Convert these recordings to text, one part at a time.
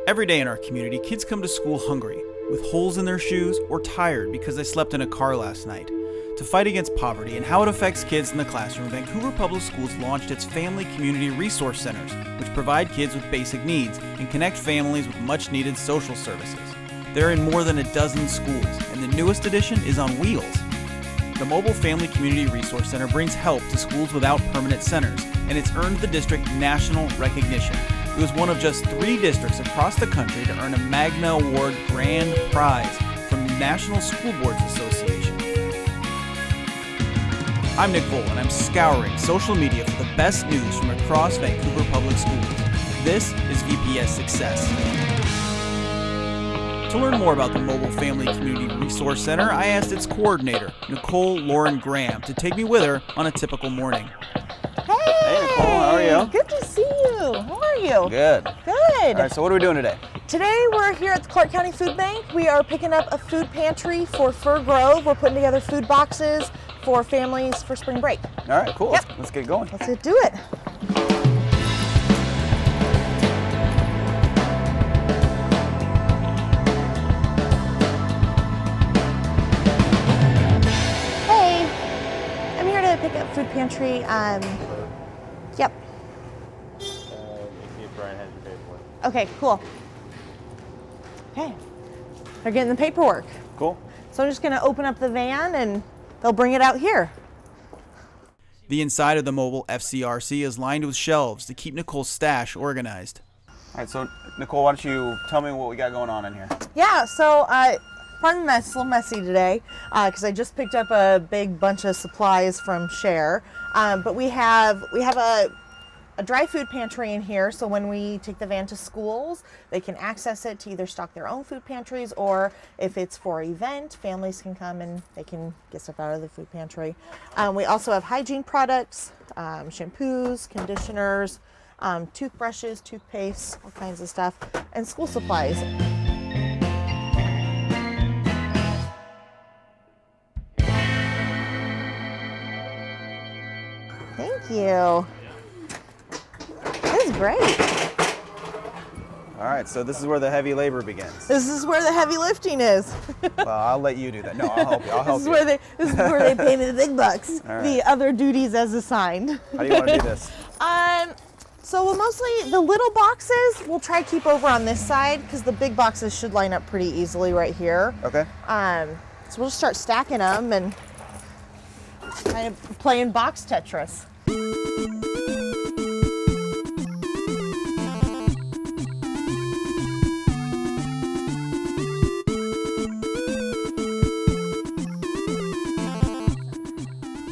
Every day in our community, kids come to school hungry, with holes in their shoes, or tired because they slept in a car last night. To fight against poverty and how it affects kids in the classroom, Vancouver Public Schools launched its Family Community Resource Centers, which provide kids with basic needs and connect families with much-needed social services. They're in more than a dozen schools, and the newest edition is on wheels. The Mobile Family Community Resource Center brings help to schools without permanent centers, and it's earned the district national recognition. It was one of just 3 districts across the country to earn a Magna Grand Prize from the National School Boards Association. I'm Nick Voll, and I'm scouring social media for the best news from across Vancouver Public Schools. This is VPS Success. To learn more about the Mobile Family Community Resource Center, I asked its coordinator, Nicole Loran-Graham, to take me with her on a typical morning. Hey Nicole, how are you? Good to see you. How are you? Good. Good. All right, so what are we doing today? Today we're here at the Clark County Food Bank. We are picking up a food pantry for Fir Grove. We're putting together food boxes for families for spring break. All right, cool. Yep. Let's get going. Let's do it. Hey, I'm here to pick up food pantry. Yep. See if Brian has your paperwork. Okay, cool. Okay, they're getting the paperwork. Cool. So I'm just gonna open up the van and they'll bring it out here. The inside of the mobile FCRC is lined with shelves to keep Nicole's stash organized. All right, so Nicole, why don't you tell me what we got going on in here? Yeah, so pardon the mess, a little messy today, because I just picked up a big bunch of supplies from Share. But we have a dry food pantry in here, so when we take the van to schools, they can access it to either stock their own food pantries, or if it's for an event, families can come and they can get stuff out of the food pantry. We also have hygiene products, shampoos, conditioners, toothbrushes, toothpaste, all kinds of stuff, and school supplies. Thank you. This is great. All right, so this is where the heavy labor begins. This is where the heavy lifting is. Well, I'll let you do that. No, I'll help you. I'll help This you. is where they pay me the big bucks. All right. The other duties as assigned. How do you want to do this? So we'll mostly, the little boxes, we'll try to keep over on this side because the big boxes should line up pretty easily right here. Okay. So we'll just start stacking them and kind of playing box Tetris.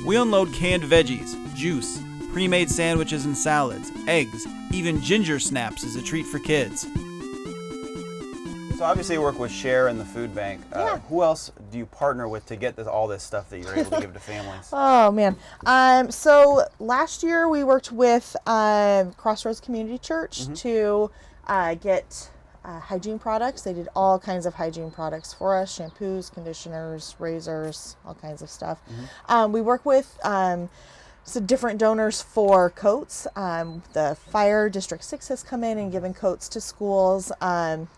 We unload canned veggies, juice, pre-made sandwiches and salads, eggs, even ginger snaps as a treat for kids. So obviously you work with Share and the food bank. Yeah. Who else do you partner with to get all this stuff that you're able to give to families? Oh man. So last year we worked with Crossroads Community Church to get hygiene products. They did all kinds of hygiene products for us: shampoos, conditioners, razors, all kinds of stuff. We work with some different donors for coats. The Fire District 6 has come in and given coats to schools.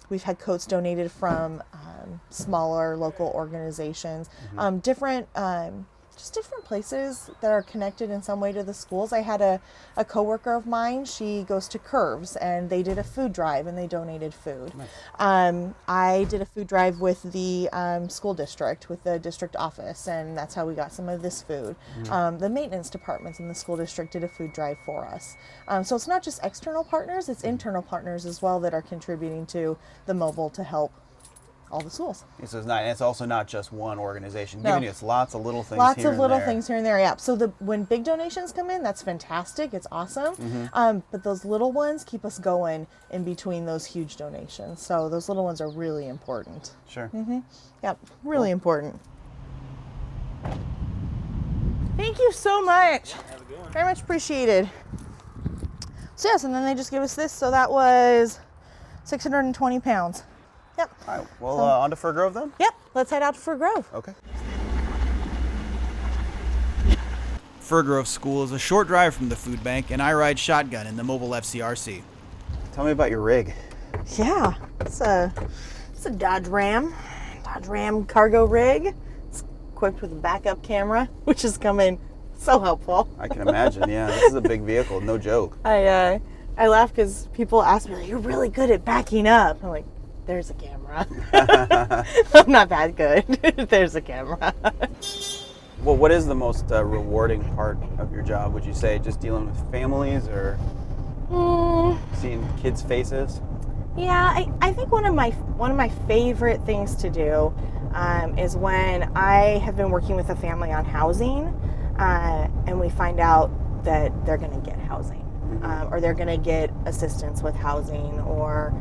We've had coats donated from smaller local organizations. Just different places that are connected in some way to the schools. I had a coworker of mine, she goes to Curves, and they did a food drive and they donated food. Nice. I did a food drive with the school district, with the district office, and that's how we got some of this food. The maintenance departments in the school district did a food drive for us. So it's not just external partners, it's internal partners as well that are contributing to the mobile to help all the schools. So it's also not just one organization No. giving you. It's lots of little things Lots here of and little there. things here and there, yeah. So when big donations come in, that's fantastic. It's awesome. But those little ones keep us going in between those huge donations. So those little ones are really important. Sure. Yep, really important. Thank you so much. Have a good one. Very much appreciated. So yes, and then they just give us this. So that was 620 pounds. Yep. All right, well, on to Fir Grove then? Yep, let's head out to Fir Grove. Okay. Fir Grove School is a short drive from the food bank, and I ride shotgun in the mobile FCRC. Tell me about your rig. Yeah, it's a Dodge Ram cargo rig. It's equipped with a backup camera, which is coming so helpful. I can imagine. Yeah, this is a big vehicle, no joke. I laugh because people ask me, like, "You're really good at backing up." I'm like, "There's a camera." I'm not that good. There's a camera. Well, what is the most rewarding part of your job? Would you say just dealing with families or seeing kids' faces? Yeah, I think one of my favorite things to do is when I have been working with a family on housing, and we find out that they're going to get housing, or they're going to get assistance with housing, or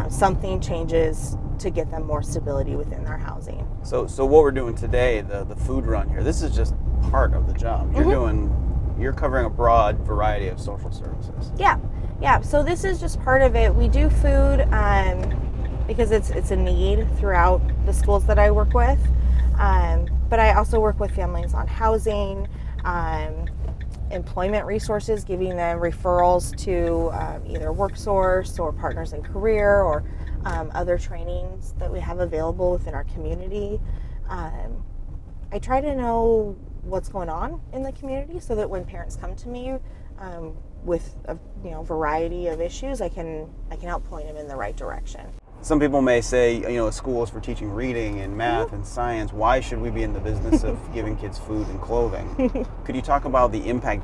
something changes to get them more stability within their housing. So what we're doing today, the food run here, this is just part of the job. You're covering a broad variety of social services. Yeah, so this is just part of it. We do food because it's a need throughout the schools that I work with. But I also work with families on housing, employment resources, giving them referrals to either WorkSource or Partners in Career or other trainings that we have available within our community. I try to know what's going on in the community so that when parents come to me with a variety of issues, I can help point them in the right direction. Some people may say, a school is for teaching reading and math and science. Why should we be in the business of giving kids food and clothing? Could you talk about the impact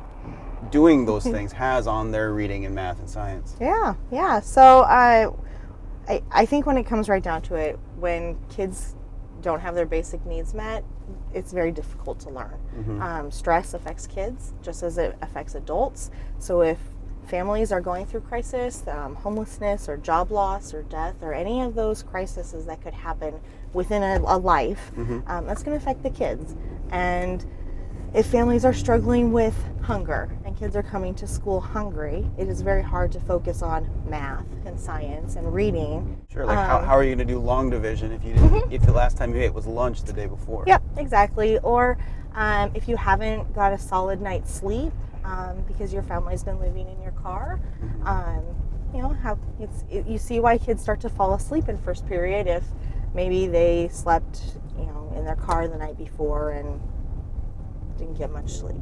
doing those things has on their reading and math and science? Yeah. So I think when it comes right down to it, when kids don't have their basic needs met, it's very difficult to learn. Stress affects kids just as it affects adults. So if families are going through crisis, homelessness or job loss or death or any of those crises that could happen within a life, that's going to affect the kids. And if families are struggling with hunger and kids are coming to school hungry, it is very hard to focus on math and science and reading. Sure, like how are you going to do long division if you didn't, if the last time you ate was lunch the day before? Yep, exactly. Or if you haven't got a solid night's sleep because your family's been living in your car, you see why kids start to fall asleep in first period if maybe they slept in their car the night before and didn't get much sleep.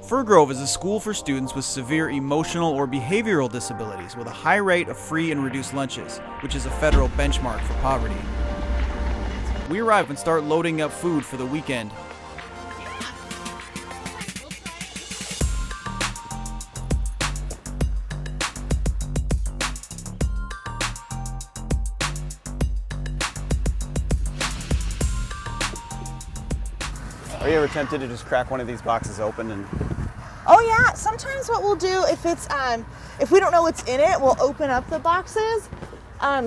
Fir Grove is a school for students with severe emotional or behavioral disabilities with a high rate of free and reduced lunches, which is a federal benchmark for poverty. We arrive and start loading up food for the weekend. Are you ever tempted to just crack one of these boxes open and... Oh yeah, sometimes what we'll do if it's if we don't know what's in it, we'll open up the boxes.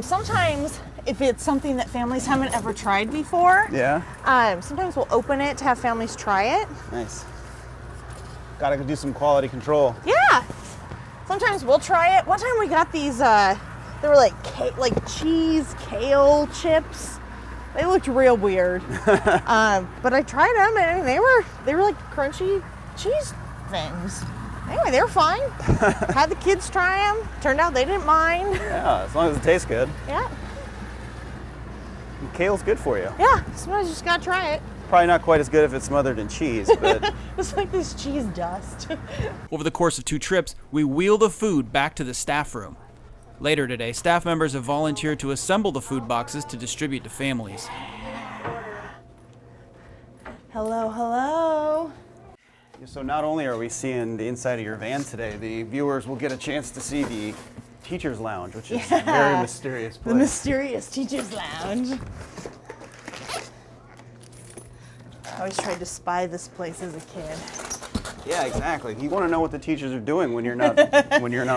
Sometimes if it's something that families haven't ever tried before, sometimes we'll open it to have families try it. Nice. Gotta do some quality control. Yeah. Sometimes we'll try it. One time we got these they were like cheese kale chips. They looked real weird. But I tried them and they were like crunchy cheese things. Anyway, they were fine. Had the kids try them. Turned out they didn't mind. Yeah, as long as it tastes good. Yeah. And kale's good for you. Yeah, sometimes you just gotta try it. Probably not quite as good if it's smothered in cheese, but... It's like this cheese dust. Over the course of 2 trips, we wheel the food back to the staff room. Later today, staff members have volunteered to assemble the food boxes to distribute to families. Hello. So not only are we seeing the inside of your van today, the viewers will get a chance to see the Teacher's Lounge, which is a very mysterious place. The mysterious Teacher's Lounge. I always tried to spy this place as a kid. Yeah, exactly. You want to know what the teachers are doing when you're not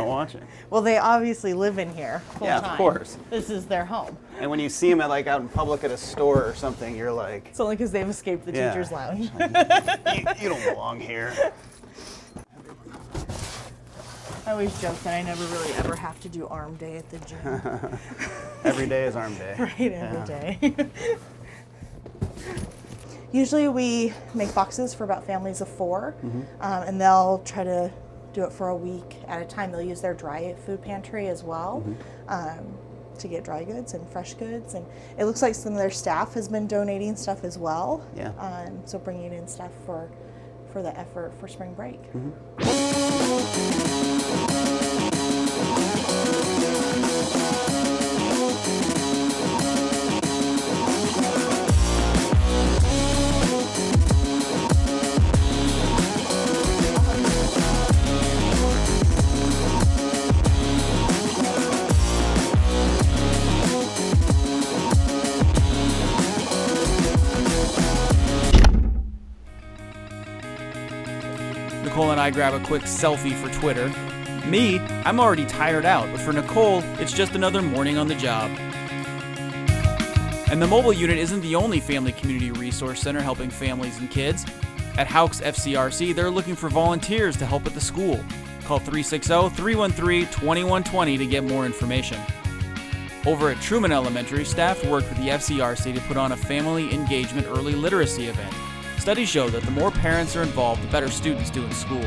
watching. Well, they obviously live in here full time. Yeah, of course. This is their home. And when you see them out in public at a store or something, you're like... It's only because they've escaped the Teacher's Lounge. You don't belong here. I always joke that I never really ever have to do arm day at the gym. Every day is arm day. Right, every day. Usually we make boxes for about families of 4, and they'll try to do it for a week at a time. They'll use their dry food pantry as well. To get dry goods and fresh goods, and it looks like some of their staff has been donating stuff as well. Yeah. So bringing in stuff for the effort for spring break. Nicole and I grab a quick selfie for Twitter. Me, I'm already tired out, but for Nicole, it's just another morning on the job. And the mobile unit isn't the only family community resource center helping families and kids. At Houck's FCRC, they're looking for volunteers to help at the school. Call 360-313-2120 to get more information. Over at Truman Elementary, staff worked with the FCRC to put on a family engagement early literacy event. Studies show that the more parents are involved, the better students do in school.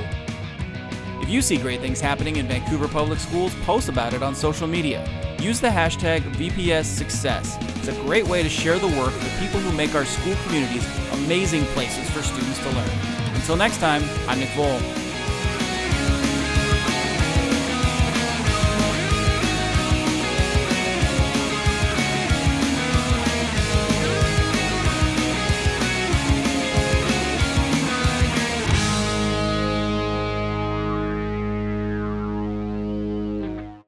If you see great things happening in Vancouver Public Schools, post about it on social media. Use the hashtag VPS Success. It's a great way to share the work of the people who make our school communities amazing places for students to learn. Until next time, I'm Nick Voll.